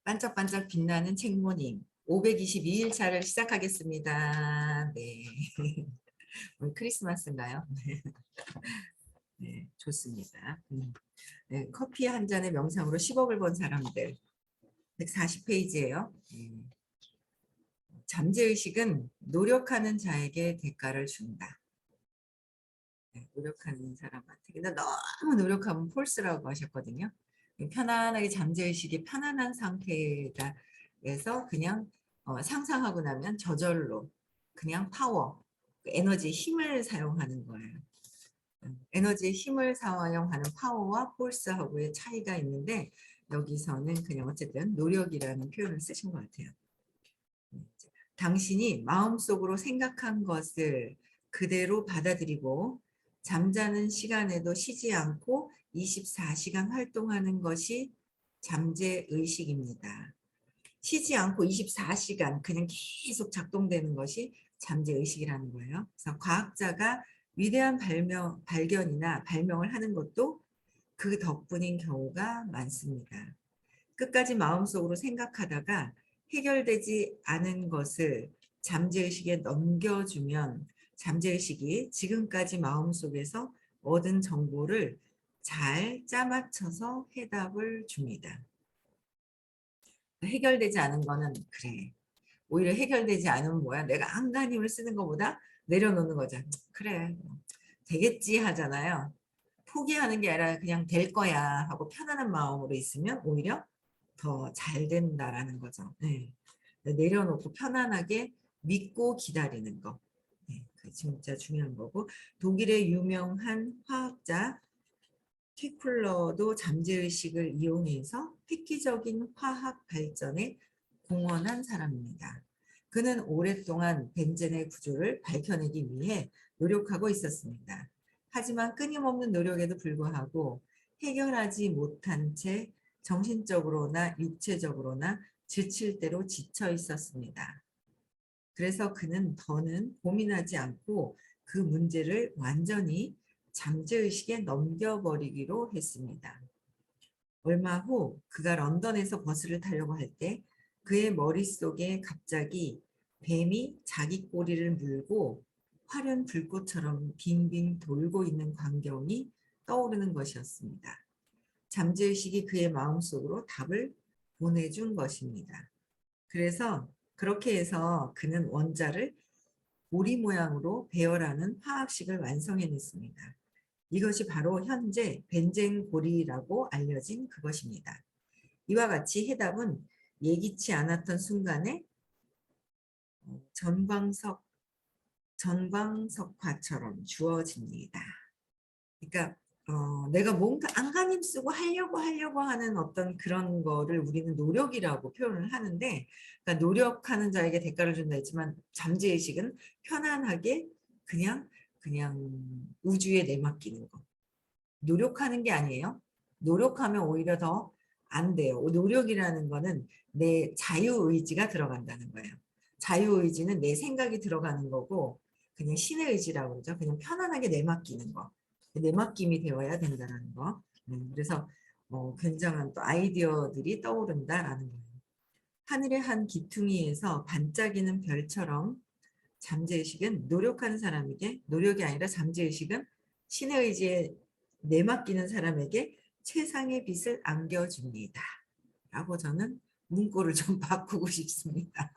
반짝반짝 빛나는 책모닝 522일 차를 시작하겠습니다. 네. 오늘 크리스마스인가요? 네, 좋습니다. 네, 커피 한 잔의 명상으로 10억을 번 사람들 140페이지예요. 잠재의식은 노력하는 자에게 대가를 준다. 네, 노력하는 사람한테. 근데 너무 노력하면 폴스라고 하셨거든요. 편안하게 잠재의식이 편안한 상태다 해서 그냥 상상하고 나면 저절로 그냥 파워, 에너지 힘을 사용하는 거예요. 에너지의 힘을 사용하는 파워와 폴스하고의 차이가 있는데 여기서는 그냥 어쨌든 노력이라는 표현을 쓰신 것 같아요. 당신이 마음속으로 생각한 것을 그대로 받아들이고 잠자는 시간에도 쉬지 않고 24시간 활동하는 것이 잠재의식입니다. 쉬지 않고 24시간 그냥 계속 작동되는 것이 잠재의식이라는 거예요. 그래서 과학자가 위대한 발견이나 발명을 하는 것도 그 덕분인 경우가 많습니다. 끝까지 마음속으로 생각하다가 해결되지 않은 것을 잠재의식에 넘겨주면 잠재의식이 지금까지 마음속에서 얻은 정보를 잘 짜맞춰서 해답을 줍니다. 해결되지 않은 거는 그래. 오히려 해결되지 않으면 뭐야? 내가 안간힘을 쓰는 것보다 내려놓는 거죠. 그래. 되겠지 하잖아요. 포기하는 게 아니라 그냥 될 거야 하고 편안한 마음으로 있으면 오히려 더 잘 된다라는 거죠. 네. 내려놓고 편안하게 믿고 기다리는 거. 네, 그게 진짜 중요한 거고 독일의 유명한 화학자 케쿨러도 잠재의식을 이용해서 획기적인 화학 발전에 공헌한 사람입니다. 그는 오랫동안 벤젠의 구조를 밝혀내기 위해 노력하고 있었습니다. 하지만 끊임없는 노력에도 불구하고 해결하지 못한 채 정신적으로나 육체적으로나 지칠 대로 지쳐 있었습니다. 그래서 그는 더는 고민하지 않고 그 문제를 완전히 잠재의식에 넘겨버리기로 했습니다. 얼마 후 그가 런던에서 버스를 타려고 할 때 그의 머릿속에 갑자기 뱀이 자기 꼬리를 물고 화려한 불꽃처럼 빙빙 돌고 있는 광경이 떠오르는 것이었습니다. 잠재의식이 그의 마음속으로 답을 보내준 것입니다. 그래서 그렇게 해서 그는 원자를 오리 모양으로 배열하는 화학식을 완성해냈습니다. 이것이 바로 현재 벤젠고리라고 알려진 그것입니다. 이와 같이 해답은 예기치 않았던 순간에 전광석화처럼 주어집니다. 그러니까 내가 뭔가 안간힘 쓰고 하려고 하는 어떤 그런 거를 우리는 노력이라고 표현을 하는데 그러니까 노력하는 자에게 대가를 준다 했지만 잠재의식은 편안하게 그냥 우주에 내맡기는 거. 노력하는 게 아니에요. 노력하면 오히려 더 안 돼요. 노력이라는 거는 내 자유의지가 들어간다는 거예요. 자유의지는 내 생각이 들어가는 거고 그냥 신의 의지라고 그러죠. 그냥 편안하게 내맡기는 거. 내맡김이 되어야 된다는 거. 그래서 굉장한 또 아이디어들이 떠오른다라는 거예요. 하늘의 한 기퉁이에서 반짝이는 별처럼 잠재의식은 노력하는 사람에게 노력이 아니라 잠재의식은 신의 의지에 내맡기는 사람에게 최상의 빛을 안겨줍니다. 라고 저는 문구를 좀 바꾸고 싶습니다.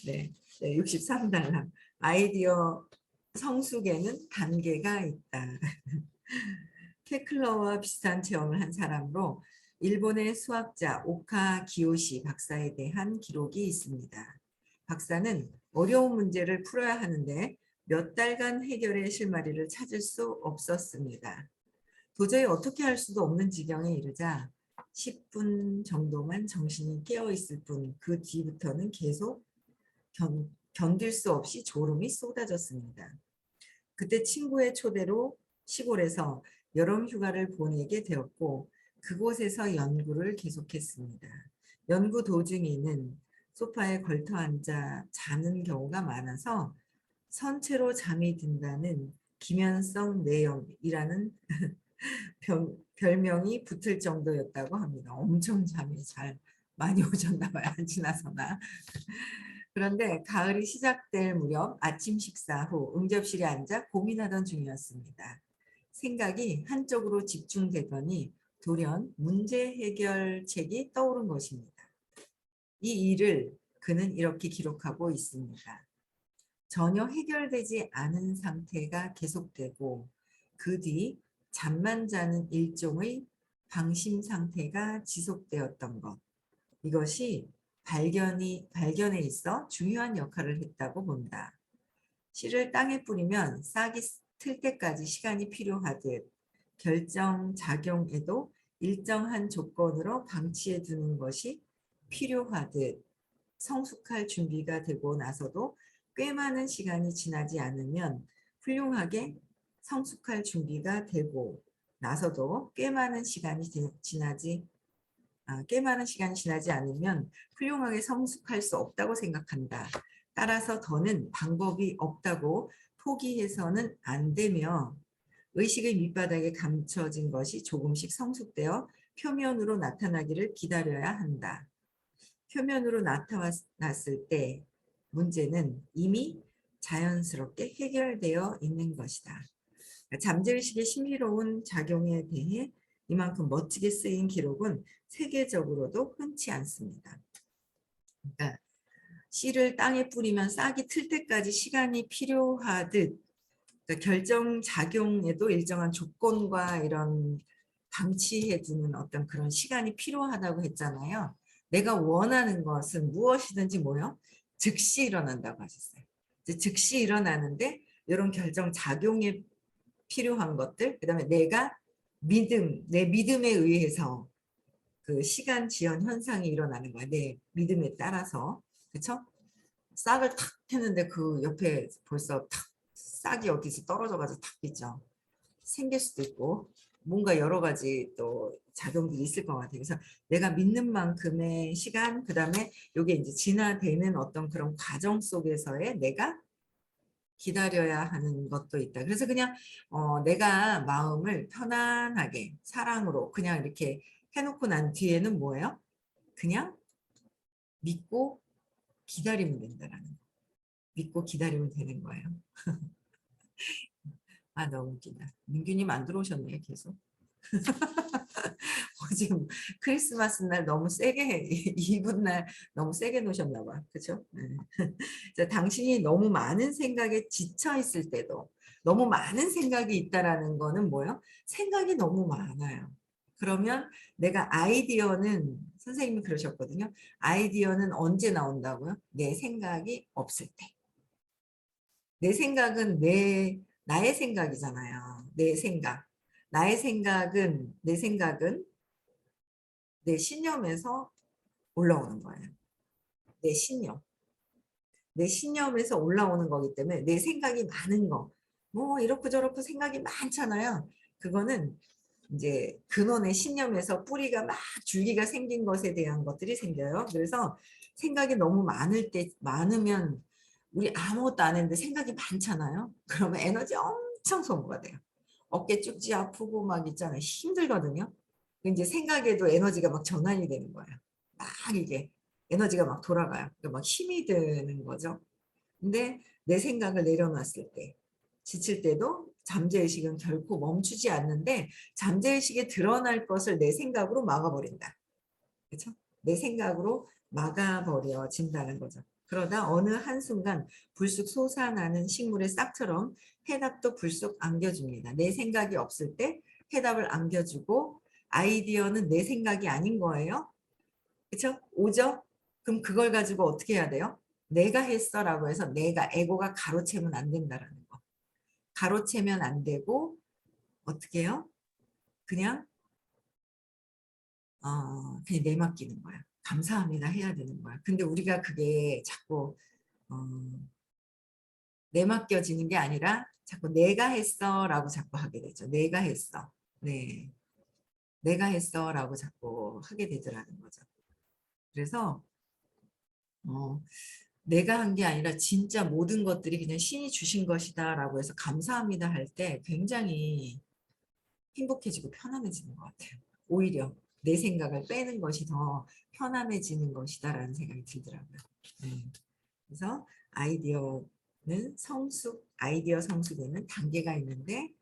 네, 63달러. 아이디어 성숙에는 단계가 있다. 케클러와 비슷한 체험을 한 사람으로 일본의 수학자 오카 기요시 박사에 대한 기록이 있습니다. 박사는 어려운 문제를 풀어야 하는데 몇 달간 해결의 실마리를 찾을 수 없었습니다. 도저히 어떻게 할 수도 없는 지경에 이르자 10분 정도만 정신이 깨어있을 뿐 그 뒤부터는 계속 견딜 수 없이 졸음이 쏟아졌습니다. 그때 친구의 초대로 시골에서 여름 휴가를 보내게 되었고 그곳에서 연구를 계속했습니다. 연구 도중에는 소파에 걸터 앉아 자는 경우가 많아서 선체로 잠이 든다는 기면성 내염이라는 별명이 붙을 정도였다고 합니다. 엄청 잠이 잘 많이 오셨나 봐요. 안 지나서나. 그런데 가을이 시작될 무렵 아침 식사 후 응접실에 앉아 고민하던 중이었습니다. 생각이 한쪽으로 집중되더니 돌연 문제 해결책이 떠오른 것입니다. 이 일을 그는 이렇게 기록하고 있습니다. 전혀 해결되지 않은 상태가 계속되고 그 뒤 잠만 자는 일종의 방심 상태가 지속되었던 것. 이것이 발견에 있어 중요한 역할을 했다고 본다. 씨를 땅에 뿌리면 싹이 틀 때까지 시간이 필요하듯 결정작용에도 일정한 조건으로 방치해 두는 것이 필요하듯 성숙할 준비가 되고 나서도 꽤 많은 시간이 지나지 않으면 훌륭하게 성숙할 준비가 되고 나서도 꽤 많은 시간이 지나지 않으면 훌륭하게 성숙할 수 없다고 생각한다. 따라서 더는 방법이 없다고 포기해서는 안 되며 의식의 밑바닥에 감춰진 것이 조금씩 성숙되어 표면으로 나타나기를 기다려야 한다. 표면으로 나타났을 때 문제는 이미 자연스럽게 해결되어 있는 것이다. 잠재의식의 신비로운 작용에 대해 이만큼 멋지게 쓰인 기록은 세계적으로도 흔치 않습니다. 그러니까 씨를 땅에 뿌리면 싹이 틀 때까지 시간이 필요하듯 그러니까 결정작용에도 일정한 조건과 이런 방치해두는 어떤 그런 시간이 필요하다고 했잖아요. 내가 원하는 것은 무엇이든지 뭐요? 즉시 일어난다고 하셨어요. 즉시 일어나는데 이런 결정작용에 필요한 것들, 그다음에 내 믿음에 의해서 그 시간 지연 현상이 일어나는 거야. 내 믿음에 따라서. 그렇죠? 싹을 탁 했는데 그 옆에 벌써 탁 싹이 어디서 떨어져가지고 탁 있죠. 생길 수도 있고 뭔가 여러 가지 또 작용들이 있을 것 같아요. 그래서 내가 믿는 만큼의 시간, 그다음에 이게 이제 진화되는 어떤 그런 과정 속에서의 내가 기다려야 하는 것도 있다. 그래서 그냥 내가 마음을 편안하게 사랑으로 그냥 이렇게 해놓고 난 뒤에는 뭐예요? 그냥 믿고 기다리면 된다라는 거. 믿고 기다리면 되는 거예요. 아, 너무 웃기다. 민규님 안 들어오셨네요, 계속. 지금 크리스마스 날 너무 세게 이분 날 너무 세게 놓으셨나 봐. 그렇죠? 네. 당신이 너무 많은 생각에 지쳐 있을 때도 너무 많은 생각이 있다라는 거는 뭐예요? 생각이 너무 많아요. 그러면 내가 아이디어는 선생님이 그러셨거든요. 아이디어는 언제 나온다고요? 내 생각이 없을 때. 내 생각은 나의 생각이잖아요. 내 생각. 내 생각은 내 신념에서 올라오는 거예요. 내 신념. 내 신념에서 올라오는 거기 때문에 내 생각이 많은 거. 뭐 이렇고 저렇고 생각이 많잖아요. 그거는 이제 근원의 신념에서 뿌리가 막 줄기가 생긴 것에 대한 것들이 생겨요. 그래서 생각이 너무 많으면 우리 아무것도 안 했는데 생각이 많잖아요. 그러면 에너지 엄청 소모가 돼요. 어깨 쭉지 아프고 막 있잖아요. 힘들거든요. 이제 생각에도 에너지가 막 전환이 되는 거예요. 막 이게 에너지가 막 돌아가요. 그러니까 막 힘이 드는 거죠. 근데 내 생각을 내려놨을 때, 지칠 때도 잠재의식은 결코 멈추지 않는데 잠재의식에 드러날 것을 내 생각으로 막아버린다. 그렇죠? 내 생각으로 막아버려진다는 거죠. 그러다 어느 한순간 불쑥 솟아나는 식물의 싹처럼 해답도 불쑥 안겨줍니다. 내 생각이 없을 때 해답을 안겨주고 아이디어는 내 생각이 아닌 거예요. 그렇죠? 오죠? 그럼 그걸 가지고 어떻게 해야 돼요? 내가 했어라고 해서 에고가 가로채면 안 된다라는 거. 가로채면 안 되고 어떻게 해요? 그냥 그냥 내맡기는 거야. 감사합니다 해야 되는 거야. 근데 우리가 그게 자꾸 어, 내맡겨지는 게 아니라 자꾸 내가 했어라고 자꾸 하게 되죠. 내가 했어. 네, 내가 했어라고 자꾸 하게 되더라는 거죠. 그래서 어, 내가 한 게 아니라 진짜 모든 것들이 그냥 신이 주신 것이다라고 해서 감사합니다 할 때 굉장히 행복해지고 편안해지는 것 같아요. 오히려 내 생각을 빼는 것이 더 편안해지는 것이다라는 생각이 들더라고요. 네. 그래서 아이디어 성숙에는 단계가 있는데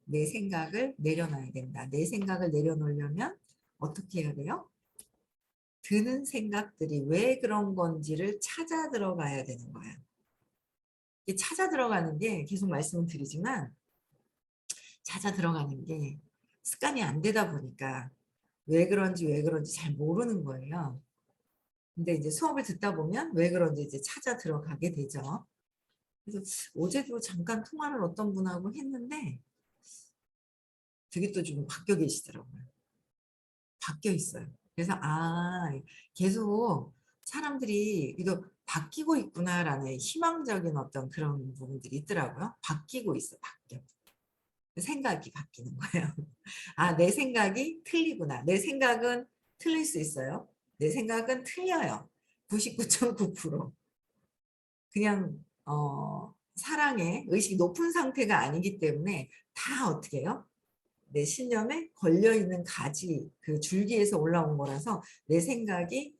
내 생각을 내려놔야 된다. 내 생각을 내려놓으려면 어떻게 해야 돼요? 드는 생각들이 왜 그런 건지를 찾아 들어가야 되는 거예요. 찾아 들어가는 게 계속 말씀을 드리지만 찾아 들어가는 게 습관이 안 되다 보니까 왜 그런지 잘 모르는 거예요. 근데 이제 수업을 듣다 보면 왜 그런지 이제 찾아 들어가게 되죠. 그래서 어제도 잠깐 통화를 어떤 분하고 했는데 되게 또 좀 바뀌어 계시더라고요. 바뀌어 있어요. 그래서 계속 사람들이 이거 바뀌고 있구나라는 희망적인 어떤 그런 부분들이 있더라고요. 바뀌고 있어, 바뀌어. 생각이 바뀌는 거예요. 내 생각이 틀리구나. 내 생각은 틀릴 수 있어요. 내 생각은 틀려요. 99.9%. 그냥 사랑의 의식이 높은 상태가 아니기 때문에 다 어떻게 해요? 내 신념에 걸려있는 가지 그 줄기에서 올라온 거라서 내 생각이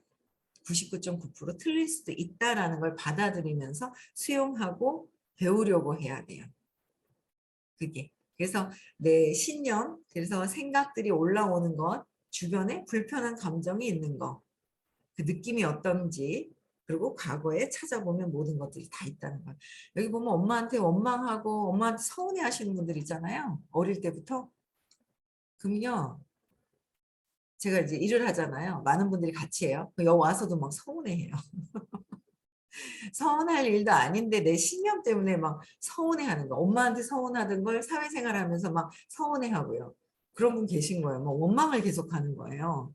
99.9% 틀릴 수도 있다라는 걸 받아들이면서 수용하고 배우려고 해야 돼요. 그게. 그래서 내 신념, 그래서 생각들이 올라오는 것, 주변에 불편한 감정이 있는 것, 그 느낌이 어떤지, 그리고 과거에 찾아보면 모든 것들이 다 있다는 거예요. 여기 보면 엄마한테 원망하고 엄마한테 서운해 하시는 분들 있잖아요. 어릴 때부터. 그럼요. 제가 이제 일을 하잖아요. 많은 분들이 같이 해요. 여기 와서도 막 서운해해요. 서운할 일도 아닌데 내 신념 때문에 막 서운해하는 거. 엄마한테 서운하던 걸 사회생활하면서 막 서운해하고요. 그런 분 계신 거예요. 뭐 원망을 계속하는 거예요.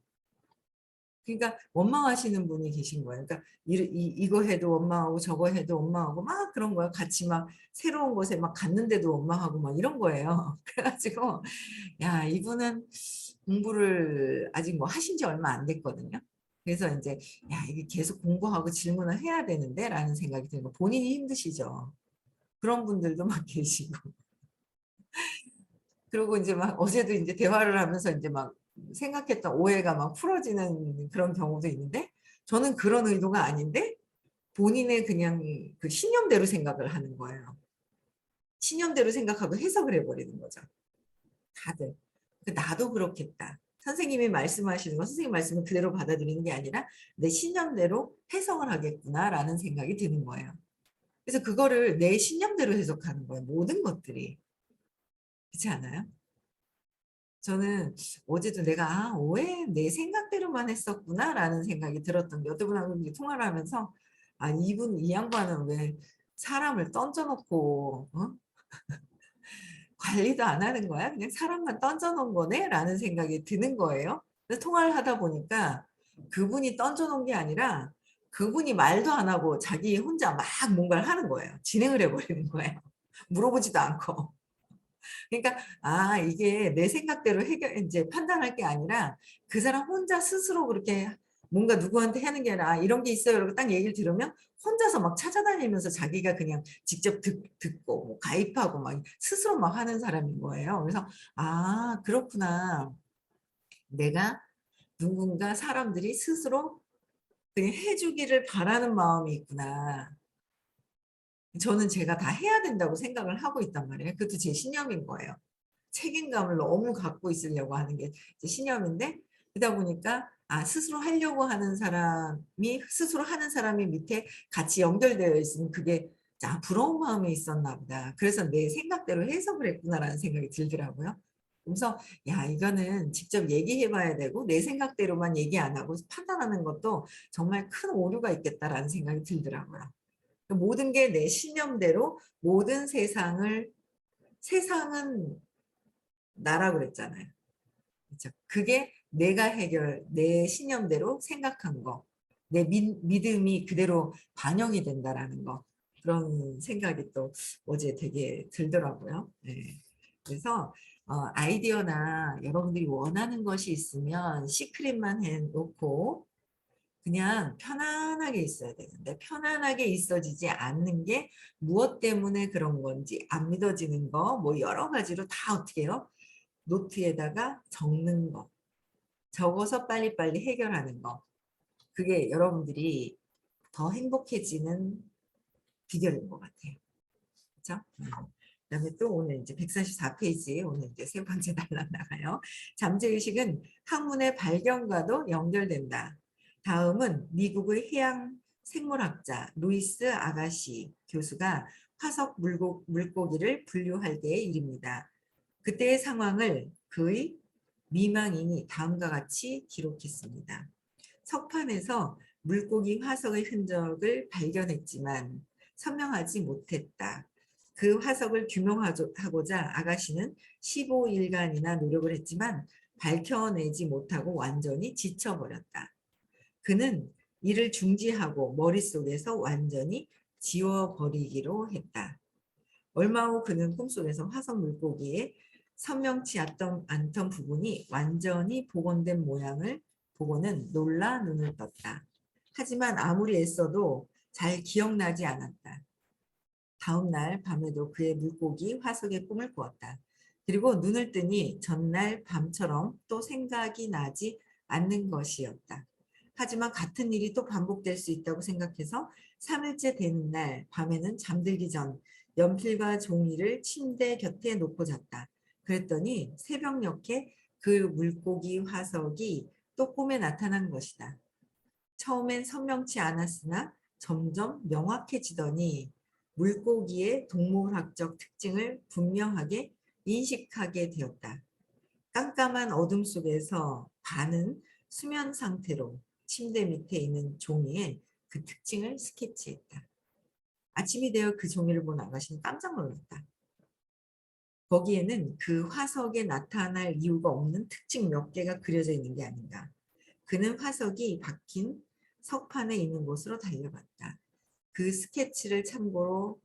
그러니까 원망하시는 분이 계신 거예요. 그러니까 이거 해도 원망하고 저거 해도 원망하고 막 그런 거예요. 같이 막 새로운 곳에 막 갔는데도 원망하고 막 이런 거예요. 그래가지고 야 이분은 공부를 아직 뭐 하신 지 얼마 안 됐거든요. 그래서 이제 야 이게 계속 공부하고 질문을 해야 되는데 라는 생각이 드는 거 본인이 힘드시죠. 그런 분들도 막 계시고 그리고 이제 막 어제도 이제 대화를 하면서 이제 막 생각했던 오해가 막 풀어지는 그런 경우도 있는데 저는 그런 의도가 아닌데 본인의 그냥 그 신념대로 생각을 하는 거예요. 신념대로 생각하고 해석을 해버리는 거죠. 다들. 나도 그렇겠다. 선생님이 말씀하시는 건 선생님 말씀을 그대로 받아들이는 게 아니라 내 신념대로 해석을 하겠구나라는 생각이 드는 거예요. 그래서 그거를 내 신념대로 해석하는 거예요. 모든 것들이. 그렇지 않아요? 저는 어제도 내가 왜 내 생각대로만 했었구나라는 생각이 들었던 게 어떤 분하고 통화를 하면서 이 양반은 왜 사람을 던져놓고 관리도 안 하는 거야? 그냥 사람만 던져놓은 거네? 라는 생각이 드는 거예요. 그래서 통화를 하다 보니까 그분이 던져놓은 게 아니라 그분이 말도 안 하고 자기 혼자 막 뭔가를 하는 거예요. 진행을 해버리는 거예요. 물어보지도 않고. 그러니까 이게 내 생각대로 이제 판단할 게 아니라 그 사람 혼자 스스로 그렇게 뭔가 누구한테 하는 게 아니라 이런 게 있어요. 이렇게 딱 얘기를 들으면 혼자서 막 찾아다니면서 자기가 그냥 직접 듣고 뭐 가입하고 막 스스로 막 하는 사람인 거예요. 그래서 그렇구나. 내가 누군가 사람들이 스스로 그냥 해주기를 바라는 마음이 있구나. 저는 제가 다 해야 된다고 생각을 하고 있단 말이에요. 그것도 제 신념인 거예요. 책임감을 너무 갖고 있으려고 하는 게 제 신념인데 그러다 보니까 스스로 하려고 하는 사람이 스스로 하는 사람이 밑에 같이 연결되어 있으면 그게 부러운 마음이 있었나 보다. 그래서 내 생각대로 해석을 했구나라는 생각이 들더라고요. 그래서 야 이거는 직접 얘기해 봐야 되고 내 생각대로만 얘기 안 하고 판단하는 것도 정말 큰 오류가 있겠다라는 생각이 들더라고요. 모든 게 내 신념대로 모든 세상은 나라고 그랬잖아요. 그렇죠? 그게 내 신념대로 생각한 거, 내 믿음이 그대로 반영이 된다라는 거. 그런 생각이 또 어제 되게 들더라고요. 네. 그래서 아이디어나 여러분들이 원하는 것이 있으면 시크릿만 해놓고 그냥 편안하게 있어야 되는데 편안하게 있어지지 않는 게 무엇 때문에 그런 건지 안 믿어지는 거 뭐 여러 가지로 다 어떻게 해요? 노트에다가 적는 거, 적어서 빨리빨리 해결하는 거. 그게 여러분들이 더 행복해지는 비결인 것 같아요. 그렇죠? 그다음에 또 오늘 이제 144페이지 오늘 이제 세 번째 단락 나가요. 잠재의식은 학문의 발견과도 연결된다. 다음은 미국의 해양 생물학자 루이스 아가시 교수가 화석 물고기를 분류할 때의 일입니다. 그때의 상황을 그의 미망인이 다음과 같이 기록했습니다. 석판에서 물고기 화석의 흔적을 발견했지만 선명하지 못했다. 그 화석을 규명하고자 아가씨는 15일간이나 노력을 했지만 밝혀내지 못하고 완전히 지쳐버렸다. 그는 이를 중지하고 머릿속에서 완전히 지워버리기로 했다. 얼마 후 그는 꿈속에서 화석 물고기의 선명치 않던 부분이 완전히 복원된 모양을 보고는 놀라 눈을 떴다. 하지만 아무리 애써도 잘 기억나지 않았다. 다음 날 밤에도 그의 물고기 화석의 꿈을 꾸었다. 그리고 눈을 뜨니 전날 밤처럼 또 생각이 나지 않는 것이었다. 하지만 같은 일이 또 반복될 수 있다고 생각해서 3일째 되는 날 밤에는 잠들기 전 연필과 종이를 침대 곁에 놓고 잤다. 그랬더니 새벽녘에 그 물고기 화석이 또 꿈에 나타난 것이다. 처음엔 선명치 않았으나 점점 명확해지더니 물고기의 동물학적 특징을 분명하게 인식하게 되었다. 깜깜한 어둠 속에서 반은 수면 상태로 침대 밑에 있는 종이에 그 특징을 스케치했다. 아침이 되어 그 종이를 본 아가씨는 깜짝 놀랐다. 거기에는 그 화석에 나타날 이유가 없는 특징 몇 개가 그려져 있는 게 아닌가. 그는 화석이 박힌 석판에 있는 곳으로 달려갔다. 그 스케치를 참고로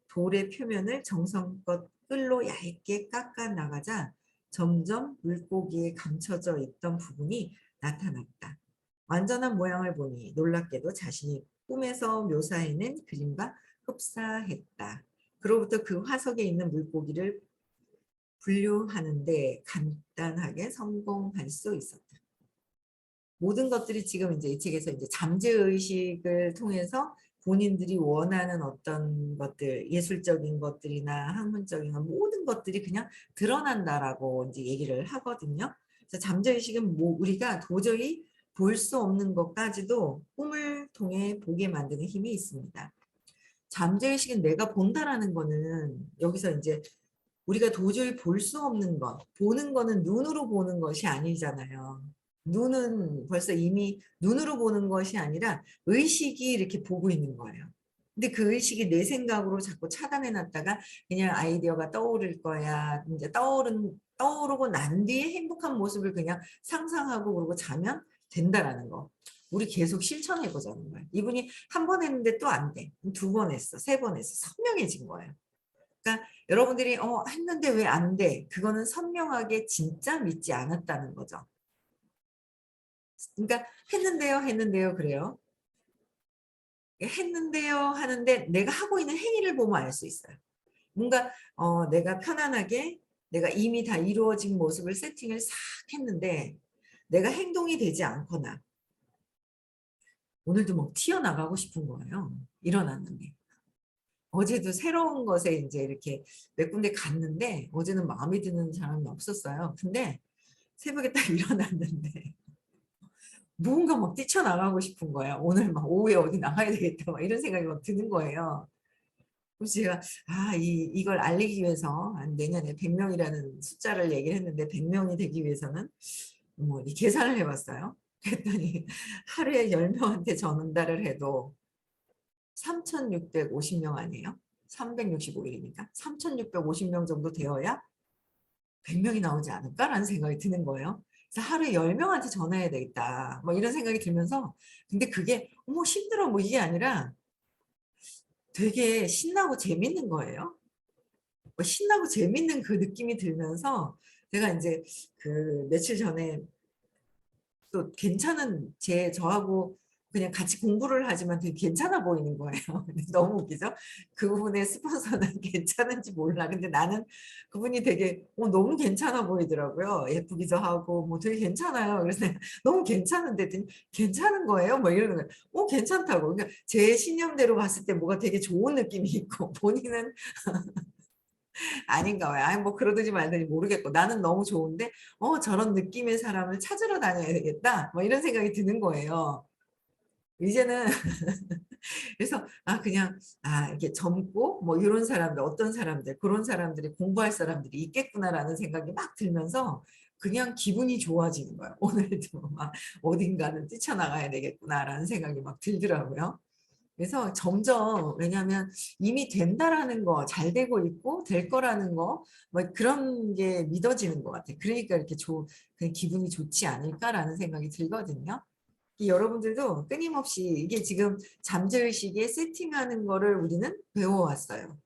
돌의 표면을 정성껏 끌로 얇게 깎아 나가자 점점 물고기에 감춰져 있던 부분이 나타났다. 완전한 모양을 보니 놀랍게도 자신이 꿈에서 묘사해낸 그림과 흡사했다. 그로부터 그 화석에 있는 물고기를 분류하는데 간단하게 성공할 수 있었다. 모든 것들이 지금 이제 이 책에서 이제 잠재의식을 통해서 본인들이 원하는 어떤 것들, 예술적인 것들이나 학문적인 모든 것들이 그냥 드러난다라고 이제 얘기를 하거든요. 그래서 잠재의식은 뭐 우리가 도저히 볼 수 없는 것까지도 꿈을 통해 보게 만드는 힘이 있습니다. 잠재의식은 내가 본다라는 거는 여기서 이제 우리가 도저히 볼 수 없는 것, 보는 거는 눈으로 보는 것이 아니잖아요. 눈은 벌써 이미 눈으로 보는 것이 아니라 의식이 이렇게 보고 있는 거예요. 근데 그 의식이 내 생각으로 자꾸 차단해 놨다가 그냥 아이디어가 떠오를 거야. 이제 떠오르고 난 뒤에 행복한 모습을 그냥 상상하고 그러고 자면 된다라는 거. 우리 계속 실천해 보자는 거예요. 이분이 한 번 했는데 또 안 돼. 두 번 했어. 세 번 했어. 선명해진 거예요. 그러니까 여러분들이 했는데 왜 안 돼? 그거는 선명하게 진짜 믿지 않았다는 거죠. 그러니까 했는데요 그래요. 했는데요 하는데 내가 하고 있는 행위를 보면 알 수 있어요. 뭔가 내가 편안하게 내가 이미 다 이루어진 모습을 세팅을 싹 했는데 내가 행동이 되지 않거나 오늘도 막 튀어나가고 싶은 거예요. 일어났는데. 어제도 새로운 것에 이제 이렇게 몇 군데 갔는데 어제는 마음에 드는 사람이 없었어요. 근데 새벽에 딱 일어났는데 뭔가 막 뛰쳐나가고 싶은 거예요. 오늘 막 오후에 어디 나가야 되겠다 막 이런 생각이 막 드는 거예요. 그래서 제가 이걸 알리기 위해서 내년에 100명이라는 숫자를 얘기를 했는데 100명이 되기 위해서는 뭐 이 계산을 해봤어요. 그랬더니 하루에 10명한테 전달을 해도 3,650명 아니에요? 365일이니까 3,650명 정도 되어야 100명이 나오지 않을까라는 생각이 드는 거예요. 그래서 하루에 10명한테 전화해야 되겠다. 뭐 이런 생각이 들면서 근데 그게 힘들어 뭐 이게 아니라 되게 신나고 재밌는 거예요. 신나고 재밌는 그 느낌이 들면서 제가 이제 그 며칠 전에 또 괜찮은 저하고 그냥 같이 공부를 하지만 되게 괜찮아 보이는 거예요. 근데 너무 웃기죠? 그분의 스폰서는 괜찮은지 몰라. 근데 나는 그분이 되게 너무 괜찮아 보이더라고요. 예쁘기도 하고 뭐 되게 괜찮아요. 그래서 내가 너무 괜찮은데 했더니 괜찮은 거예요? 뭐 이러는 거예요. 괜찮다고. 그러니까 제 신념대로 봤을 때 뭐가 되게 좋은 느낌이 있고 본인은 아닌가 봐요. 아니 뭐 그러든지 말든지 모르겠고 나는 너무 좋은데 저런 느낌의 사람을 찾으러 다녀야 되겠다. 뭐 이런 생각이 드는 거예요. 이제는 그래서 그냥 이게 젊고 뭐 이런 사람들 어떤 사람들 그런 사람들이 공부할 사람들이 있겠구나라는 생각이 막 들면서 그냥 기분이 좋아지는 거예요. 오늘도 막 어딘가는 뛰쳐나가야 되겠구나라는 생각이 막 들더라고요. 그래서 점점 왜냐하면 이미 된다라는 거, 잘 되고 있고 될 거라는 거, 뭐 그런 게 믿어지는 것 같아요. 그러니까 이렇게 그냥 기분이 좋지 않을까라는 생각이 들거든요. 여러분들도 끊임없이 이게 지금 잠재의식에 세팅하는 거를 우리는 배워왔어요.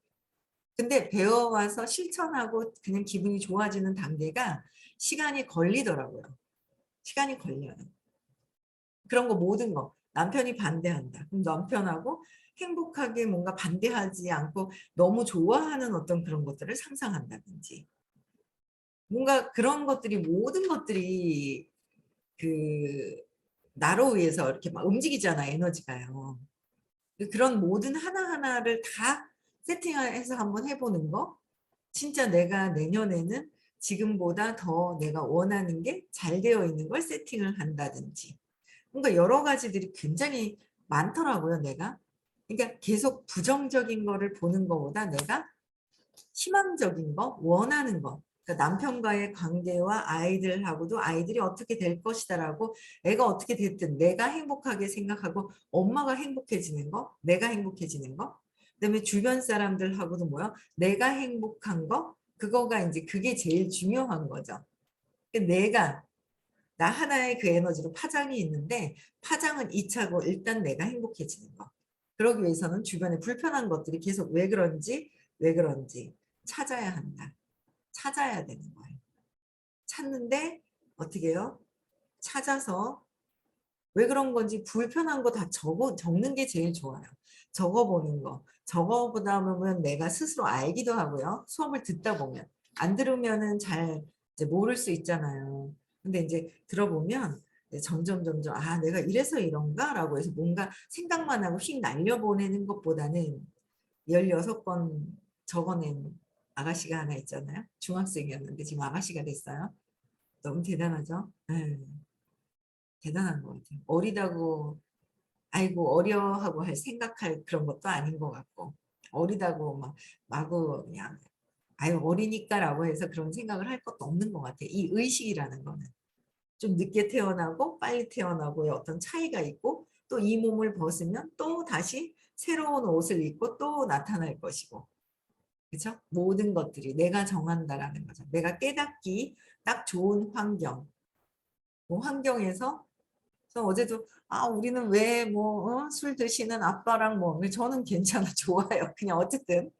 근데 배워와서 실천하고 그냥 기분이 좋아지는 단계가 시간이 걸리더라고요. 시간이 걸려요. 그런 거 모든 거. 남편이 반대한다. 그럼 남편하고 행복하게 뭔가 반대하지 않고 너무 좋아하는 어떤 그런 것들을 상상한다든지. 뭔가 그런 것들이 모든 것들이 그 나로 위해서 이렇게 막 움직이잖아 에너지가요. 그런 모든 하나하나를 다 세팅해서 한번 해보는 거. 진짜 내가 내년에는 지금보다 더 내가 원하는 게 잘 되어 있는 걸 세팅을 한다든지. 뭔가 여러 가지들이 굉장히 많더라고요, 내가. 그러니까 계속 부정적인 거를 보는 것보다 내가 희망적인 거, 원하는 거. 그러니까 남편과의 관계와 아이들하고도 아이들이 어떻게 될 것이다라고 애가 어떻게 됐든 내가 행복하게 생각하고 엄마가 행복해지는 거, 내가 행복해지는 거. 그다음에 주변 사람들하고도 뭐야? 내가 행복한 거, 그거가 이제 그게 제일 중요한 거죠. 그러니까 내가 나 하나의 그 에너지로 파장이 있는데 파장은 2차고 일단 내가 행복해지는 거. 그러기 위해서는 주변에 불편한 것들이 계속 왜 그런지 찾아야 한다. 찾아야 되는 거예요. 찾는데 어떻게 해요? 찾아서 왜 그런 건지 불편한 거 다 적는 게 제일 좋아요. 적어보는 거. 적어보다 보면 내가 스스로 알기도 하고요. 수업을 듣다 보면. 안 들으면은 잘 이제 모를 수 있잖아요. 근데 이제 들어보면 이제 점점 내가 이래서 이런가라고 해서 뭔가 생각만 하고 휙 날려보내는 것보다는 16번 적어낸 아가씨가 하나 있잖아요. 중학생이었는데 지금 아가씨가 됐어요. 너무 대단하죠? 네, 대단한 것 같아요. 어리다고 아이고 어려하고 생각할 그런 것도 아닌 것 같고 어리다고 막 마구 그냥 아유 어리니까라고 해서 그런 생각을 할 것도 없는 것 같아요. 이 의식이라는 거는 좀 늦게 태어나고 빨리 태어나고의 어떤 차이가 있고 또 이 몸을 벗으면 또 다시 새로운 옷을 입고 또 나타날 것이고 그렇죠? 모든 것들이 내가 정한다라는 거죠. 내가 깨닫기 딱 좋은 환경, 그 환경에서 그래서 어제도 우리는 왜 뭐 술 드시는 아빠랑 뭐 저는 괜찮아 좋아요. 그냥 어쨌든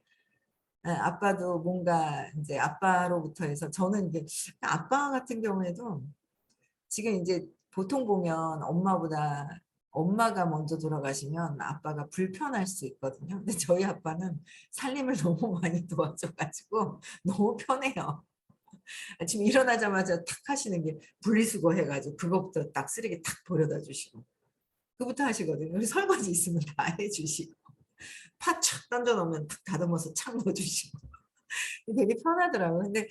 아빠도 뭔가 이제 아빠로부터 해서 저는 이제 아빠 같은 경우에도 지금 이제 보통 보면 엄마가 먼저 돌아가시면 아빠가 불편할 수 있거든요. 근데 저희 아빠는 살림을 너무 많이 도와줘가지고 너무 편해요. 아침 일어나자마자 탁 하시는 게 분리수거 해가지고 그것부터 딱 쓰레기 탁 버려다 주시고 그부터 하시거든요. 설거지 있으면 다 해주시고 파 착 던져 놓으면 탁 다듬어서 착 넣어주시고 되게 편하더라고요. 근데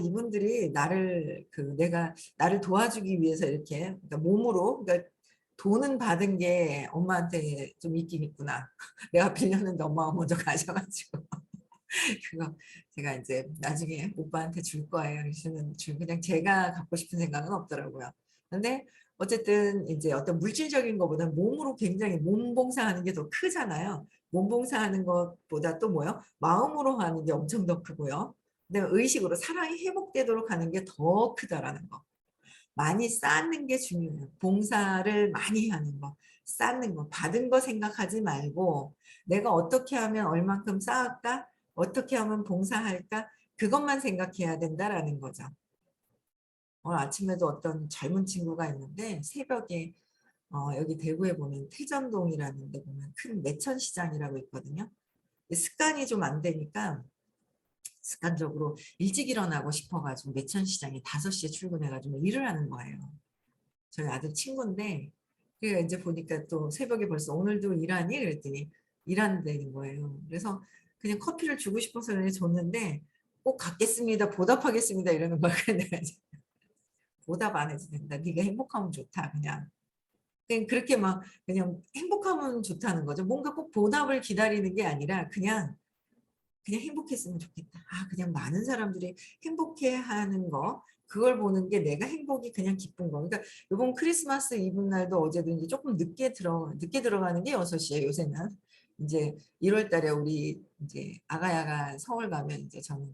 이분들이 내가 나를 도와주기 위해서 이렇게 그러니까 몸으로 그러니까 돈은 받은 게 엄마한테 좀 있긴 있구나. 내가 빌렸는데 엄마가 먼저 가져가지고 그거 제가 이제 나중에 오빠한테 줄 거예요. 그냥 제가 갖고 싶은 생각은 없더라고요. 근데 어쨌든 이제 어떤 물질적인 것보다 몸으로 굉장히 몸 봉사하는 게 더 크잖아요. 몸 봉사하는 것보다 또 뭐요? 마음으로 하는 게 엄청 더 크고요. 근데 의식으로 사랑이 회복되도록 하는 게 더 크다라는 거. 많이 쌓는 게 중요해요. 봉사를 많이 하는 거. 쌓는 거. 받은 거 생각하지 말고 내가 어떻게 하면 얼만큼 쌓을까? 어떻게 하면 봉사할까? 그것만 생각해야 된다라는 거죠. 오늘 아침에도 어떤 젊은 친구가 있는데 새벽에 여기 대구에 보면 태전동이라는 데 보면 큰 매천시장이라고 있거든요. 습관이 좀 안 되니까 습관적으로 일찍 일어나고 싶어가지고 매천시장에 5시에 출근해가지고 일을 하는 거예요. 저희 아들 친구인데 그러니까 이제 보니까 또 새벽에 벌써 오늘도 일하니? 그랬더니 일한다는 거예요. 그래서 그냥 커피를 주고 싶어서 그냥 줬는데 꼭 갖겠습니다. 보답하겠습니다. 이러는 거야. 내가 이제 보답 안 해도 된다. 네가 행복하면 좋다. 그냥 그렇게 막 그냥 행복하면 좋다는 거죠. 뭔가 꼭 보답을 기다리는 게 아니라 그냥 행복했으면 좋겠다. 그냥 많은 사람들이 행복해하는 거, 그걸 보는 게 내가 행복이 그냥 기쁜 거. 그러니까 이번 크리스마스 이브 날도 어제도 이제 조금 늦게 들어가는 게 6시에 요새는. 이제 1월 달에 우리 이제 아가야가 서울 가면 이제 저는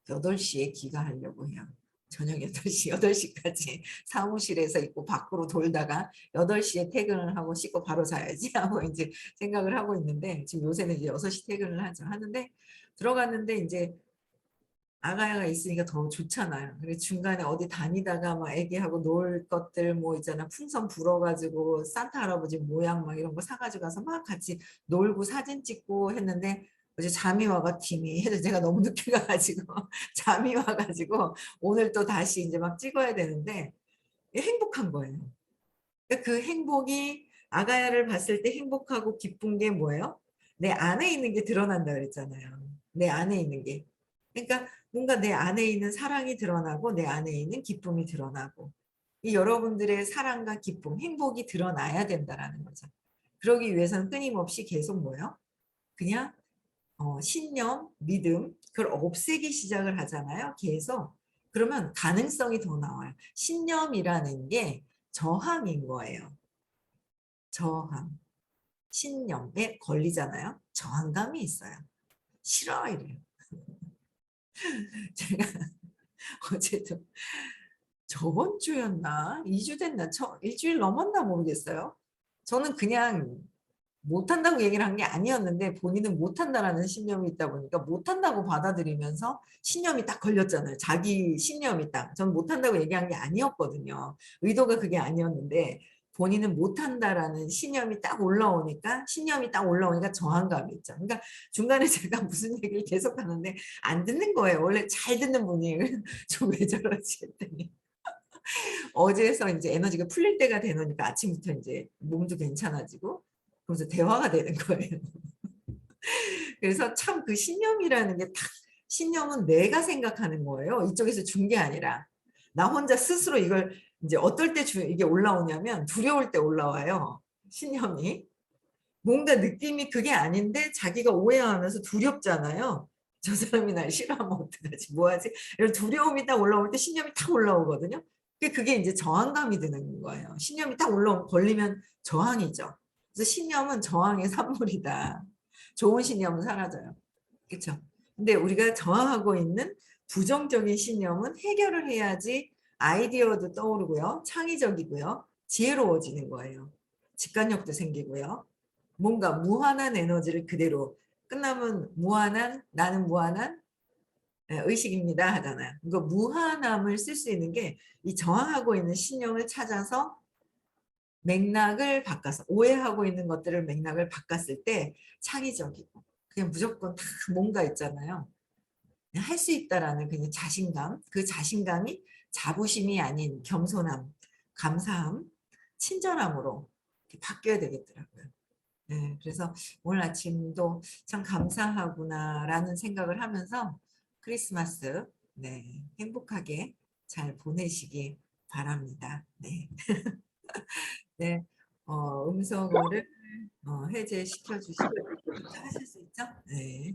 8시에 귀가하려고 해요. 저녁 8시, 8시까지 사무실에서 있고 밖으로 돌다가 8시에 퇴근을 하고 씻고 바로 자야지 하고 이제 생각을 하고 있는데 지금 요새는 이제 6시 퇴근을 하는데 들어갔는데 이제 아가야가 있으니까 더 좋잖아요. 그리고 중간에 어디 다니다가 막 애기하고 놀 것들 뭐 있잖아. 풍선 불어가지고 산타 할아버지 모양 막 이런 거 사가지고 가서 막 같이 놀고 사진 찍고 했는데 어제 잠이 와가 팀이 해서 제가 너무 늦게 가가지고 잠이 와가지고 오늘 또 다시 이제 막 찍어야 되는데 행복한 거예요. 그러니까 그 행복이 아가야를 봤을 때 행복하고 기쁜 게 뭐예요? 내 안에 있는 게 드러난다 그랬잖아요. 내 안에 있는 게. 그러니까 뭔가 내 안에 있는 사랑이 드러나고 내 안에 있는 기쁨이 드러나고 이 여러분들의 사랑과 기쁨, 행복이 드러나야 된다라는 거죠. 그러기 위해서는 끊임없이 계속 뭐예요? 그냥 신념, 믿음 그걸 없애기 시작을 하잖아요. 계속. 그러면 가능성이 더 나와요. 신념이라는 게 저항인 거예요. 저항. 신념에 걸리잖아요. 저항감이 있어요. 싫어 이래요. 제가 어제도 저번 주였나? 2주 됐나? 일주일 넘었나 모르겠어요. 저는 그냥 못한다고 얘기를 한 게 아니었는데 본인은 못한다라는 신념이 있다 보니까 못한다고 받아들이면서 신념이 딱 걸렸잖아요. 자기 신념이 딱. 전 못한다고 얘기한 게 아니었거든요. 의도가 그게 아니었는데 본인은 못한다라는 신념이 딱 올라오니까 저항감이 있죠. 그러니까 중간에 제가 무슨 얘기를 계속 하는데 안 듣는 거예요. 원래 잘 듣는 분이 좀 왜 저러지 했더니 어제서 이제 에너지가 풀릴 때가 되니까 아침부터 이제 몸도 괜찮아지고 그래서 대화가 되는 거예요. 그래서 참 그 신념이라는 게 딱 신념은 내가 생각하는 거예요. 이쪽에서 준 게 아니라 나 혼자 스스로 이걸 이제 어떨 때 이게 올라오냐면 두려울 때 올라와요. 신념이 뭔가 느낌이 그게 아닌데 자기가 오해하면서 두렵잖아요. 저 사람이 날 싫어하면 어떡하지? 뭐하지? 이런 두려움이 딱 올라올 때 신념이 탁 올라오거든요. 그게 이제 저항감이 드는 거예요. 신념이 딱 걸리면 저항이죠. 그래서 신념은 저항의 산물이다. 좋은 신념은 사라져요. 그렇죠? 근데 우리가 저항하고 있는 부정적인 신념은 해결을 해야지 아이디어도 떠오르고요. 창의적이고요. 지혜로워지는 거예요. 직관력도 생기고요. 뭔가 무한한 에너지를 그대로 끝나면 나는 무한한 의식입니다 하잖아요. 이거 무한함을 쓸 수 있는 게 이 저항하고 있는 신념을 찾아서 맥락을 바꿔서 오해하고 있는 것들을 맥락을 바꿨을 때 창의적이고 그냥 무조건 다 뭔가 있잖아요. 할 수 있다라는 그냥 자신감, 그 자신감이 자부심이 아닌 겸손함, 감사함, 친절함으로 바뀌어야 되겠더라고요. 네, 그래서 오늘 아침도 참 감사하구나라는 생각을 하면서 크리스마스 네, 행복하게 잘 보내시기 바랍니다. 네, 네, 음성어를 해제시켜 주시면 하실 수 있죠? 네.